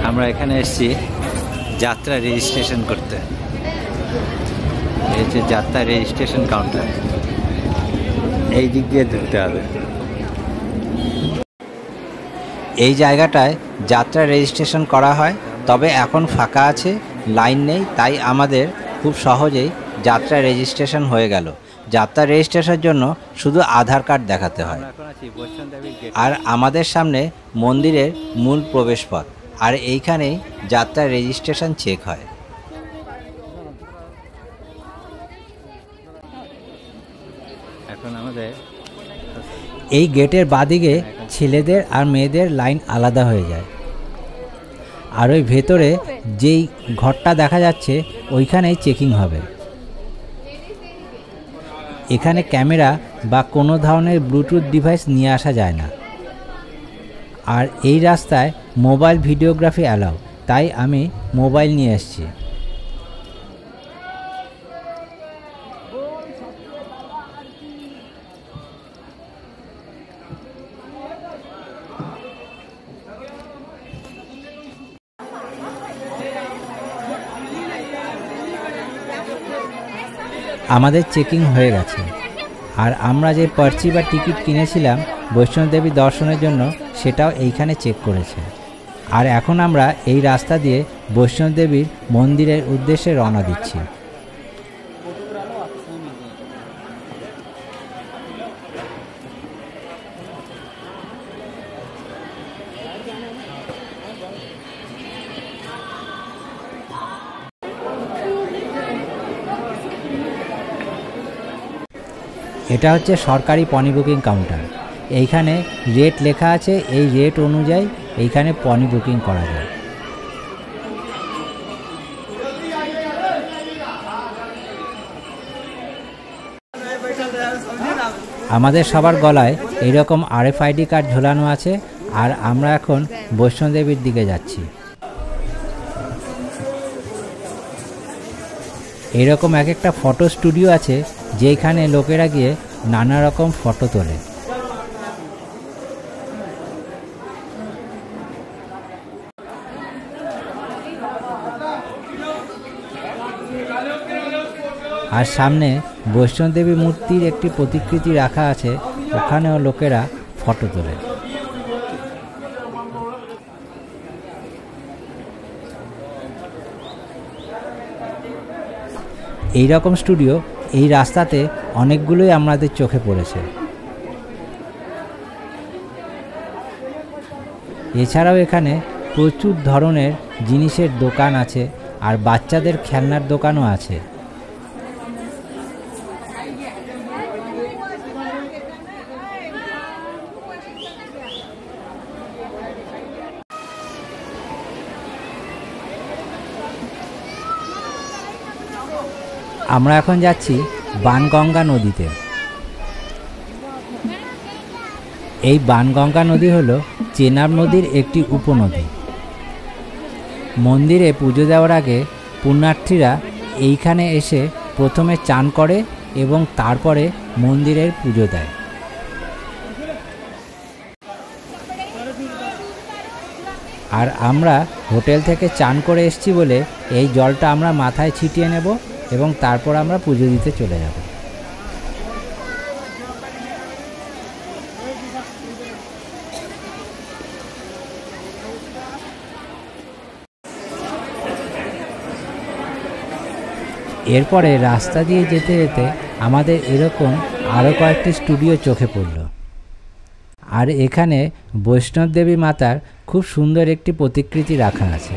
আমরা এখানে এসেছি যাত্রা রেজিস্ট্রেশন করতে। এই যে যাত্রা রেজিস্ট্রেশন কাউন্টার, এই দিক দিয়ে ঢুকতে হবে। এই জায়গাটায় যাত্রা রেজিস্ট্রেশন করা হয়, তবে এখন ফাঁকা আছে, লাইন নেই, তাই আমাদের খুব সহজেই যাত্রা রেজিস্ট্রেশন হয়ে গেল। যাত্রা রেজিস্ট্রেশনের জন্য শুধু আধার কার্ড দেখাতে হয়। আর আমাদের সামনে মন্দিরের মূল প্রবেশপথ, আর এইখানেই যাত্রা রেজিস্ট্রেশন চেক হয়। এখন আমাদের এই গেটের বাদিকে ছেলেদের আর মেয়েদের লাইন আলাদা হয়ে যায়। আর ওই ভেতরে যেই ঘরটা দেখা যাচ্ছে ওইখানেই চেকিং হবে। এখানে ক্যামেরা বা কোনো ধরনের ব্লুটুথ ডিভাইস নিয়ে আসা যায় না। আর এই রাস্তায় মোবাইল ভিডিওগ্রাফি অ্যালাউ, তাই আমি মোবাইল নিয়ে এসেছি। আমাদের চেকিং হয়ে গেছে, আর আমরা যে পার্চি বা টিকিট কিনেছিলাম বৈষ্ণোদেবী দর্শনের জন্য, সেটাও এইখানে চেক করেছে। আর এখন আমরা এই রাস্তা দিয়ে বৈষ্ণোদেবীর মন্দিরের উদ্দেশ্যে রওনা দিচ্ছি। এটা হচ্ছে সরকারি পনি বুকিং কাউন্টার। এইখানে রেট লেখা আছে, এই রেট অনুযায়ী এইখানে পনি বুকিং করা যায়। আমাদের সবার গলায় এইরকম RFID কার্ড ঝোলানো আছে, আর আমরা এখন বৈষ্ণোদেবীর দিকে যাচ্ছি। এরকম এক একটা ফটো স্টুডিও আছে, যেখানে লোকেরা গিয়ে নানা রকম ফটো তোলে। আর সামনে বৈষ্ণোদেবী মূর্তির একটি প্রতিকৃতি রাখা আছে, ওখানেও লোকেরা ফটো তোলে। এই রকম স্টুডিও এই রাস্তাতে অনেকগুলোই আমাদের চোখে পড়েছে। এছাড়াও এখানে প্রচুর ধরনের জিনিসের দোকান আছে, আর বাচ্চাদের খেলনার দোকানও আছে। আমরা এখন যাচ্ছি বানগঙ্গা নদীতে। এই বানগঙ্গা নদী হলো চেনাব নদীর একটি উপনদী। মন্দিরে পুজো দেওয়ার আগে পুণ্যার্থীরা এইখানে এসে প্রথমে চান করে এবং তারপরে মন্দিরের পুজো দেয়। আর আমরা হোটেল থেকে চান করে এসেছি বলে এই জলটা আমরা মাথায় ছিটিয়ে নেব এবং তারপর আমরা পুজো দিতে চলে যাব। এরপরে রাস্তা দিয়ে যেতে যেতে আমাদের এরকম আরও কয়েকটি স্টুডিও চোখে পড়ল। আর এখানে বৈষ্ণব দেবী মাতার খুব সুন্দর একটি প্রতিকৃতি রাখা আছে।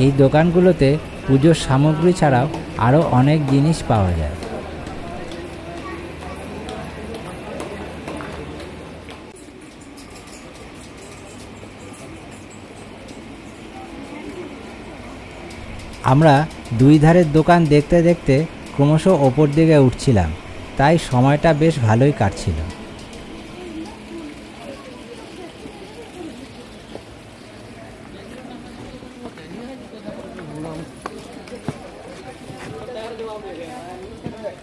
এই দোকানগুলোতে পুজোর সামগ্রী ছাড়াও আরও অনেক জিনিস পাওয়া যায়। আমরা দুই ধারের দোকান দেখতে দেখতে ক্রমশ ওপর দিকে উঠছিলাম, তাই সময়টা বেশ ভালোই কাটছিল।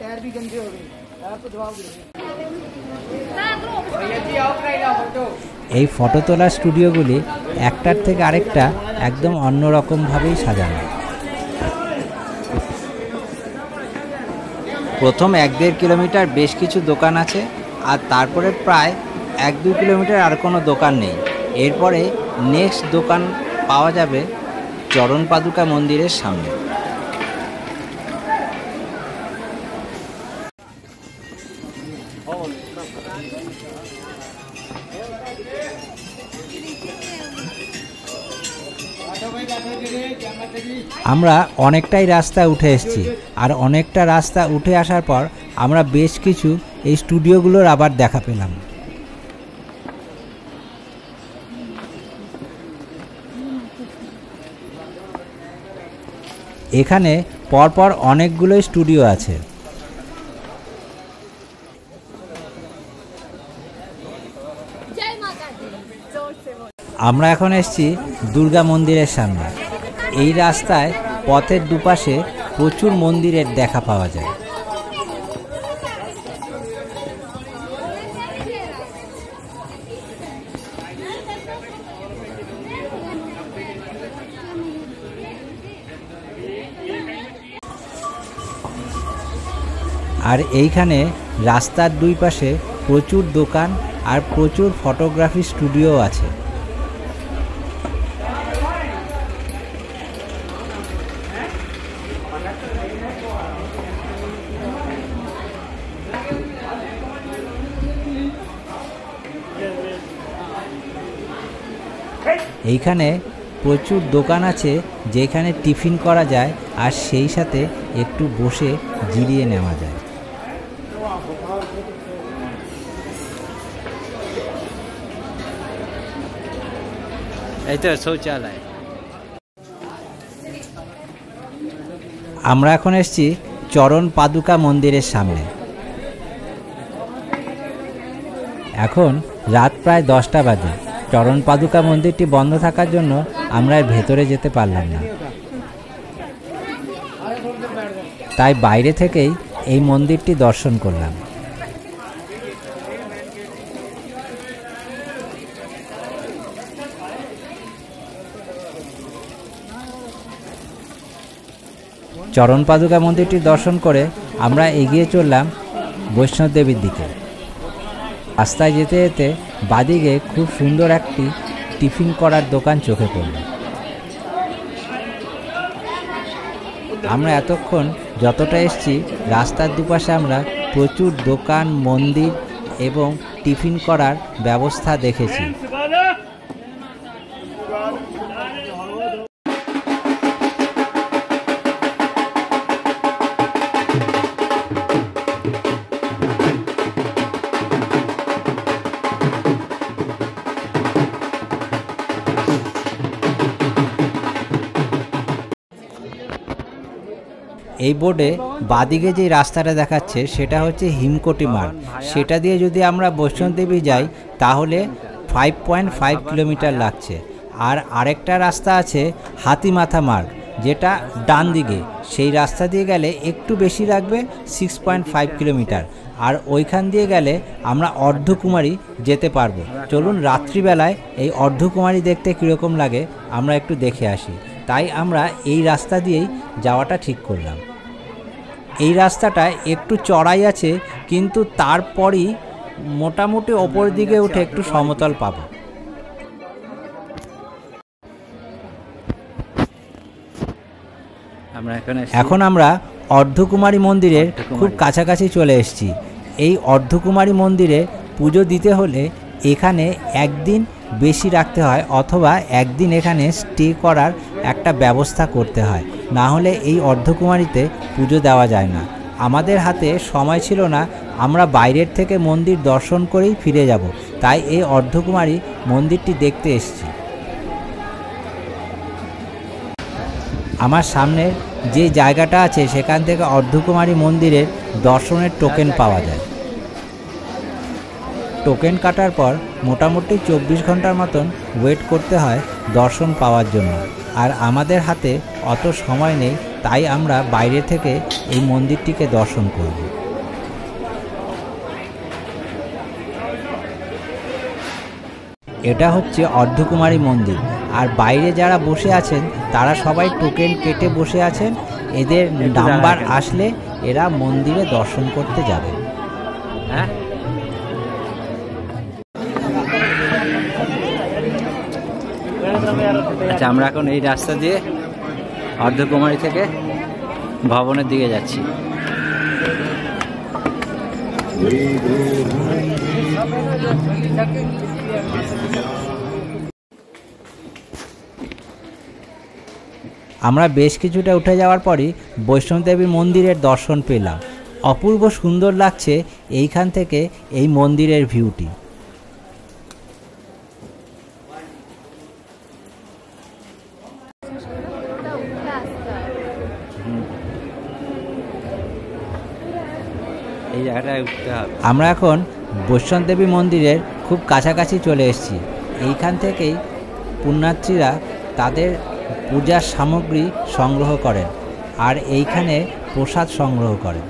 टायर भी गंदे हो गए, टायर तो जवाब दे। এই ফটো তোলার স্টুডিওগুলি একটার থেকে আরেকটা একদম অন্যরকমভাবেই সাজানো। প্রথম 1-1.5 কিলোমিটার বেশ কিছু দোকান আছে, আর তারপরে প্রায় 1-2 কিলোমিটার আর কোনো দোকান নেই। এরপরে নেক্সট দোকান পাওয়া যাবে চরণ পাদুকা মন্দিরের সামনে। আমরা অনেকটাই রাস্তা উঠে এসেছি, আর অনেকটা রাস্তা উঠে আসার পর আমরা বেশ কিছু এই স্টুডিওগুলোর আবার দেখা পেলাম। এখানে পরপর অনেকগুলো স্টুডিও আছে। আমরা এখন এসেছি দুর্গা মন্দিরের সামনে। এই রাস্তায় পথের দুপাশে প্রচুর মন্দিরের দেখা পাওয়া যায়। আর এইখানে রাস্তার দুই পাশে প্রচুর দোকান আর প্রচুর ফটোগ্রাফি স্টুডিও আছে। এইখানে প্রচুর দোকান আছে যেখানে টিফিন করা যায় আর সেই সাথে একটু বসে জিরিয়ে নেওয়া যায়। এই তো শৌচালয়। আমরা এখন এসেছি চরণ পাদুকা মন্দিরের সামনে। এখন রাত প্রায় 10টা বাজে। চরণ পাদুকা মন্দিরটি বন্ধ থাকার জন্য আমরা এর ভেতরে যেতে পারলাম না, তাই বাইরে থেকেই এই মন্দিরটি দর্শন করলাম। চরণ পাদুকা মন্দিরটি দর্শন করে আমরা এগিয়ে চললাম বৈষ্ণব দেবীর দিকে। রাস্তায় যেতে যেতে বাদিকে খুব সুন্দর একটি টিফিন করার দোকান চোখে পড়ল। আমরা এতক্ষণ যতটা এসেছি রাস্তার দুপাশে আমরা প্রচুর দোকান, মন্দির এবং টিফিন করার ব্যবস্থা দেখেছি। এই বোর্ডে বাদিকে যে রাস্তাটা দেখাচ্ছে সেটা হচ্ছে হিমকোটি মার্গ। সেটা দিয়ে যদি আমরা বৈষ্ণবদেবী যাই তাহলে 5.5 কিলোমিটার লাগছে। আর আরেকটা রাস্তা আছে হাতিমাথা মার্গ, যেটা ডান দিকে। সেই রাস্তা দিয়ে গেলে একটু বেশি লাগবে, 6.5 কিলোমিটার। আর ওইখান দিয়ে গেলে আমরা অর্ধকুমারী যেতে পারবো। চলুন রাত্রিবেলায় এই অর্ধকুমারী দেখতে কীরকম লাগে আমরা একটু দেখে আসি। তাই আমরা এই রাস্তা দিয়েই যাওয়াটা ঠিক করলাম। এই রাস্তাটা একটু চড়াই আছে, কিন্তু তারপরই মোটামুটি ওপর দিকে উঠে একটু সমতল পাবো। এখন আমরা অর্ধকুমারী মন্দিরের খুব কাছাকাছি চলে এসেছি। এই অর্ধকুমারী মন্দিরে পুজো দিতে হলে এখানে একদিন বেশি রাখতে হয়, অথবা একদিন এখানে স্টে করার একটা ব্যবস্থা করতে হয়, না হলে এই অর্ধকুমারীতে পুজো দেওয়া যায় না। আমাদের হাতে সময় ছিল না, আমরা বাইরের থেকে মন্দির দর্শন করেই ফিরে যাব, তাই এই অর্ধকুমারী মন্দিরটি দেখতে এসেছি। আমার সামনে যে জায়গাটা আছে সেখান থেকে অর্ধকুমারী মন্দিরের দর্শনের টোকেন পাওয়া যায়। টোকেন কাটার পর মোটামুটি 24 ঘন্টার মতন ওয়েট করতে হয় দর্শন পাওয়ার জন্য। আর আমাদের হাতে অত সময় নেই, তাই আমরা বাইরে থেকে এই মন্দিরটিকে দর্শন করব। এটা হচ্ছে অর্ধকুমারী মন্দির। আর বাইরে যারা বসে আছেন তারা সবাই টোকেন কেটে বসে আছেন। এদের নাম্বার আসলে এরা মন্দিরে দর্শন করতে যাবে। হ্যাঁ, আচ্ছা, আমরা এখন এই রাস্তা দিয়ে অর্ধকুমারী থেকে ভবনের দিকে যাচ্ছি। আমরা বেশ কিছুটা উঠে যাওয়ার পরই বৈষ্ণবদেবী মন্দিরের দর্শন পেলাম। অপূর্ব সুন্দর লাগছে এইখান থেকে এই মন্দিরের ভিউটি। এই জায়গাটায় উঠতে হবে। আমরা এখন বৈষ্ণবদেবী মন্দিরের খুব কাছাকাছি চলে এসেছি। এইখান থেকেই পুণ্যার্থীরা তাদের পূজার সামগ্রী সংগ্রহ করেন আর এইখানে প্রসাদ সংগ্রহ করেন।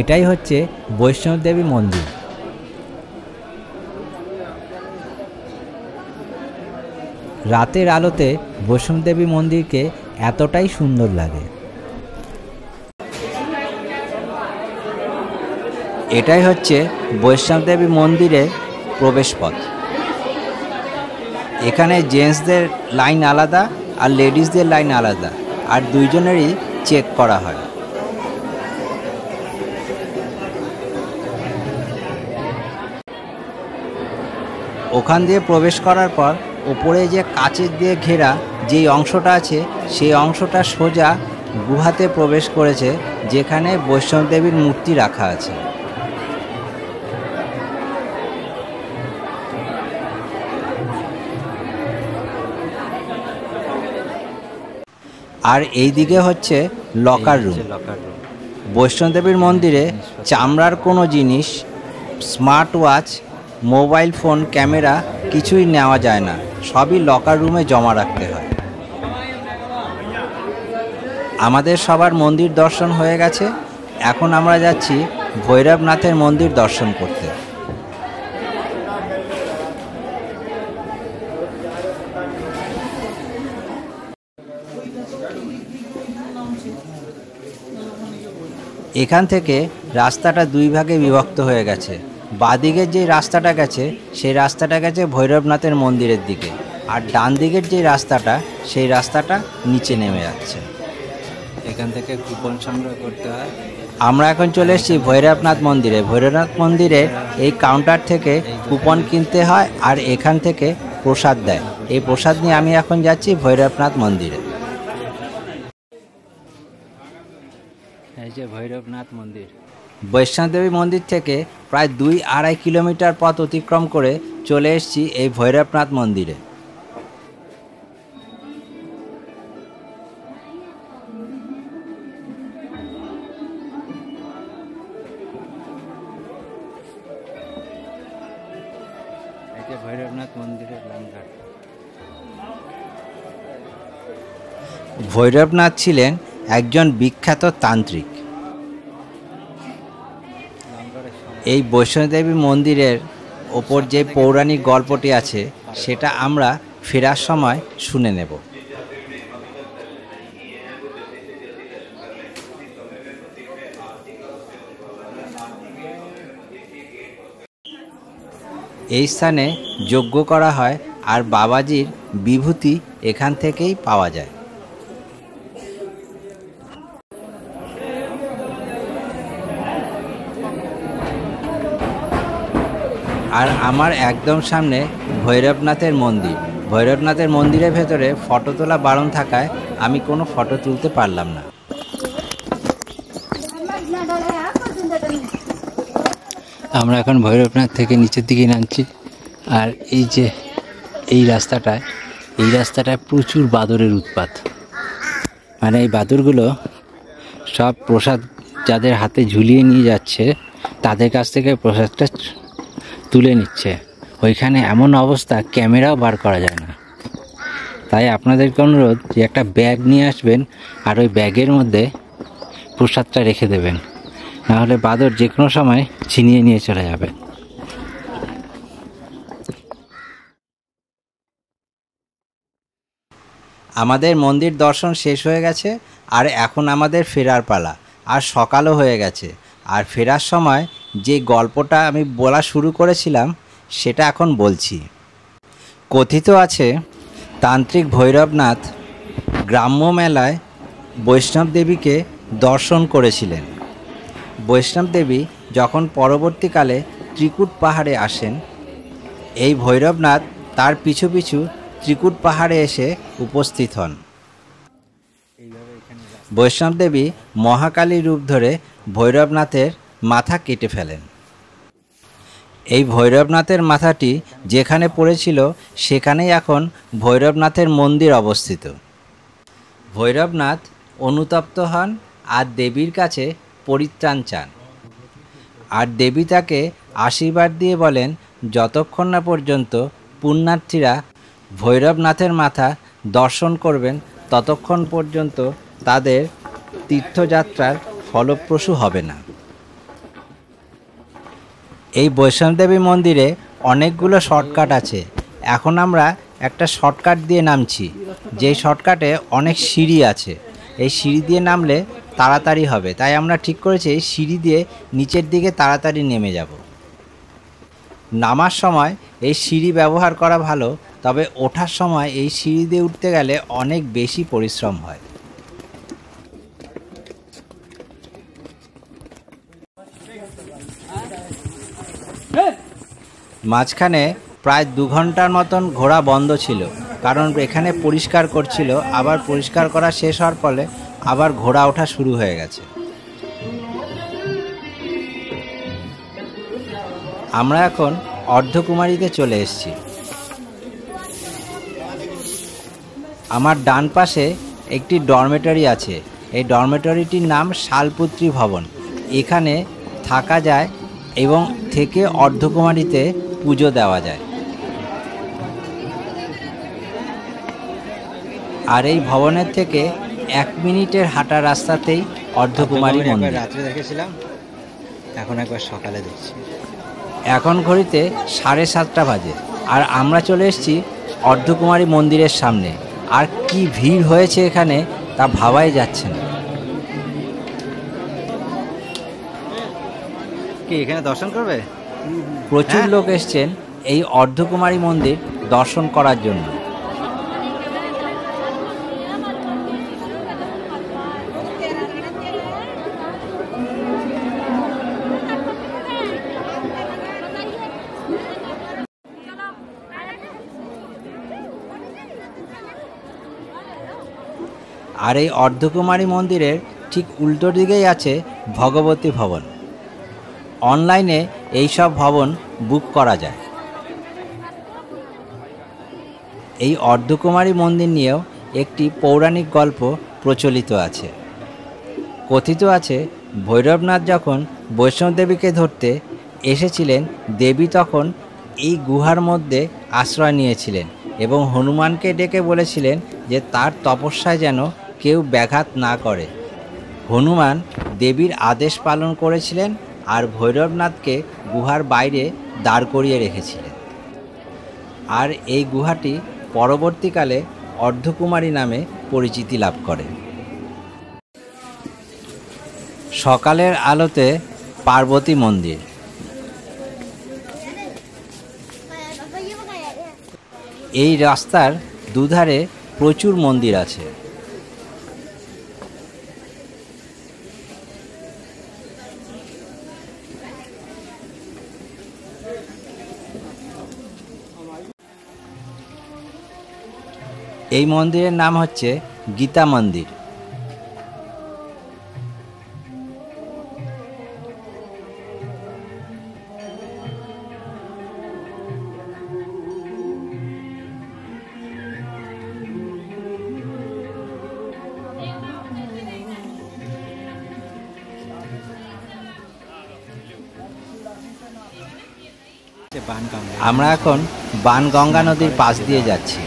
এটাই হচ্ছে বৈষ্ণবদেবী মন্দির। রাতের আলোতে বৈষ্ণবদেবী মন্দিরকে এতটাই সুন্দর লাগে। এটাই হচ্ছে বৈষ্ণবদেবী মন্দিরের প্রবেশপথ। এখানে জেন্টসদের লাইন আলাদা আর লেডিসদের লাইন আলাদা, আর দুইজনেরই চেক করা হয়। ওখান দিয়ে প্রবেশ করার পর উপরে যে কাচের দিয়ে ঘেরা যেই অংশটা আছে সেই অংশটা সোজা গুহাতে প্রবেশ করেছে, যেখানে বৈষ্ণবদেবীর মূর্তি রাখা আছে। আর এই দিকে হচ্ছে লকার রুম। বৈষ্ণবদেবীর মন্দিরে চামড়ার কোনো জিনিস, smart watch, mobile phone, camera কিছুই নেওয়া যায় না, সবই লকার রুমে জমা রাখতে হয়। আমাদের সবার মন্দির দর্শন হয়ে গেছে। এখন আমরা যাচ্ছি ভৈরবনাথের মন্দির দর্শন করতে। এখান থেকে রাস্তাটা দুই ভাগে বিভক্ত হয়ে গেছে। বাঁদিকের যে রাস্তাটা গেছে সেই রাস্তাটা গেছে ভৈরবনাথের মন্দিরের দিকে, আর ডান দিকের যে রাস্তাটা সেই রাস্তাটা নিচে নেমে যাচ্ছে। এখান থেকে কুপন সংগ্রহ করতে হয়। আমরা এখন চলে এসেছি ভৈরবনাথ মন্দিরে। ভৈরবনাথ মন্দিরের এই কাউন্টার থেকে কুপন কিনতে হয় আর এখান থেকে প্রসাদ দেয়। এই প্রসাদ নিয়ে আমি এখন যাচ্ছি ভৈরবনাথ মন্দিরে। এই যে ভৈরবনাথ মন্দির। বৈষ্ণবদেবী মন্দির থেকে প্রায় 2-2.5 কিলোমিটার পথ অতিক্রম করে চলে এসেছি এই ভৈরবনাথ মন্দিরে। এটা ভৈরবনাথ মন্দিরের লামঘাট। ভৈরবনাথ ছিলেন একজন বিখ্যাত তান্ত্রিক। এই বৈষ্ণবদেবী মন্দিরের ওপর যে পৌরাণিক গল্পটি আছে সেটা আমরা ফেরার সময় শুনে নেব। এই স্থানে যজ্ঞ করা হয় আর বাবাজির বিভূতি এখান থেকেই পাওয়া যায়। আর আমার একদম সামনে ভৈরবনাথের মন্দির। ভৈরবনাথের মন্দিরের ভেতরে ফটো তোলা বারণ থাকায় আমি কোনো ফটো তুলতে পারলাম না। আমরা এখন ভৈরবনাথ থেকে নিচের দিকে নামছি। আর এই যে এই রাস্তাটায় প্রচুর বাদরের উৎপাত। মানে এই বাদুরগুলো সব প্রসাদ যাদের হাতে ঝুলিয়ে নিয়ে যাচ্ছে তাদের কাছ থেকে প্রসাদটা তুলে নিচ্ছে। ওইখানে এমন অবস্থা, ক্যামেরাও বার করা যায় না। তাই আপনাদেরকে অনুরোধ যে একটা ব্যাগ নিয়ে আসবেন, আর ওই ব্যাগের মধ্যে প্রসাদটা রেখে দেবেন, নাহলে বাদর যে কোনো সময় ছিনিয়ে নিয়ে চলে যাবে। আমাদের মন্দির দর্শন শেষ হয়ে গেছে, আর এখন আমাদের ফেরার পালা। আর সকালও হয়ে গেছে। আর ফেরার সময় যে গল্পটা আমি বলা শুরু করেছিলাম সেটা এখন বলছি। কথিত আছে তান্ত্রিক ভৈরবনাথ গ্রাম্য মেলায় বৈষ্ণব দেবীকে দর্শন করেছিলেন। বৈষ্ণব দেবী যখন পরবর্তীকালে ত্রিকুট পাহাড়ে আসেন, এই ভৈরবনাথ তার পিছু পিছু ত্রিকুট পাহাড়ে এসে উপস্থিত হন। বৈষ্ণব দেবী মহাকালী রূপ ধরে ভৈরবনাথের মাথা কেটে ফেলেন। এই ভৈরবনাথের মাথাটি যেখানে পড়েছিল সেখানেই এখন ভৈরবনাথের মন্দির অবস্থিত। ভৈরবনাথ অনুতপ্ত হন আর দেবীর কাছে পরিত্রাণ চান। আর দেবী তাকে আশীর্বাদ দিয়ে বলেন, যতক্ষণ না পর্যন্ত পুণ্যার্থীরা ভৈরবনাথের মাথা দর্শন করবেন ততক্ষণ পর্যন্ত তাদের তীর্থযাত্রার ফলপ্রসূ হবে না। এই বৈষ্ণবদেবী মন্দিরে অনেকগুলো শর্টকাট আছে। এখন আমরা একটা শর্টকাট দিয়ে নামছি, যেই শর্টকাটে অনেক সিঁড়ি আছে। এই সিঁড়ি দিয়ে নামলে তাড়াতাড়ি হবে, তাই আমরা ঠিক করেছি এই সিঁড়ি দিয়ে নিচের দিকে তাড়াতাড়ি নেমে যাব। নামার সময় এই সিঁড়ি ব্যবহার করা ভালো, তবে ওঠার সময় এই সিঁড়ি দিয়ে উঠতে গেলে অনেক বেশি পরিশ্রম হয়। মাঝখানে প্রায় 2 ঘন্টার মতন ঘোড়া বন্ধ ছিল, কারণ এখানে পরিষ্কার করছিল। আবার পরিষ্কার করা শেষ হওয়ার ফলে আবার ঘোড়া ওঠা শুরু হয়ে গেছে। আমরা এখন অর্ধকুমারীতে চলে এসেছি। আমার ডান পাশে একটি ডরমেটরি আছে। এই ডরমেটরিটির নাম শালপুত্রী ভবন। এখানে থাকা যায় এবং থেকে অর্ধকুমারীতে পুজো দেওয়া যায়। আর এই ভবনের থেকে 1 মিনিটের হাঁটা রাস্তাতেই অর্ধকুমারী মন্দির। রাত্রে দেখেছিলাম, এখন একবার সকালে দেখছি। এখন ঘড়িতে 7:30 বাজে, আর আমরা চলে এসেছি অর্ধকুমারী মন্দিরের সামনে। আর কি ভিড় হয়েছে এখানে তা ভাবাই যাচ্ছে না। কি এখানে দর্শন করবে? প্রচুর লোক এসছেন এই অর্ধকুমারী মন্দির দর্শন করার জন্য। আর এই অর্ধকুমারী মন্দিরের ঠিক উল্টো দিকেই আছে ভগবতী ভবন। অনলাইনে এই সব ভবন বুক করা যায়। এই অর্ধকুমারী মন্দির নিয়েও একটি পৌরাণিক গল্প প্রচলিত আছে। কথিত আছে ভৈরবনাথ যখন বৈষ্ণবদেবীকে ধরতে এসেছিলেন, দেবী তখন এই গুহার মধ্যে আশ্রয় নিয়েছিলেন এবং হনুমানকে ডেকে বলেছিলেন যে তার তপস্যায় যেন কেউ ব্যাঘাত না করে। হনুমান দেবীর আদেশ পালন করেছিলেন আর ভৈরবনাথকে গুহার বাইরে দাঁড় করিয়ে রেখেছিলেন। আর এই গুহাটি পরবর্তীকালে অর্ধকুমারী নামে পরিচিতি লাভ করে। সকালের আলোতে পার্বতী মন্দির। এই রাস্তার দুধারে প্রচুর মন্দির আছে। এই মন্দিরের নাম হচ্ছে গীতা মন্দির। আমরা এখন বানগঙ্গা নদীর পাশ দিয়ে যাচ্ছি।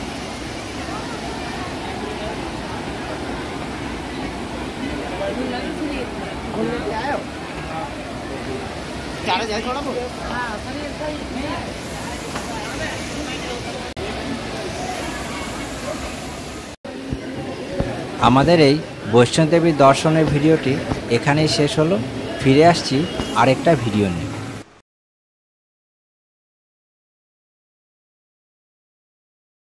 আমাদের এই বৈষ্ণোদেবী দর্শনের ভিডিওটি এখানেই শেষ হলো। ফিরে আসছি আরেকটা ভিডিও নিয়ে।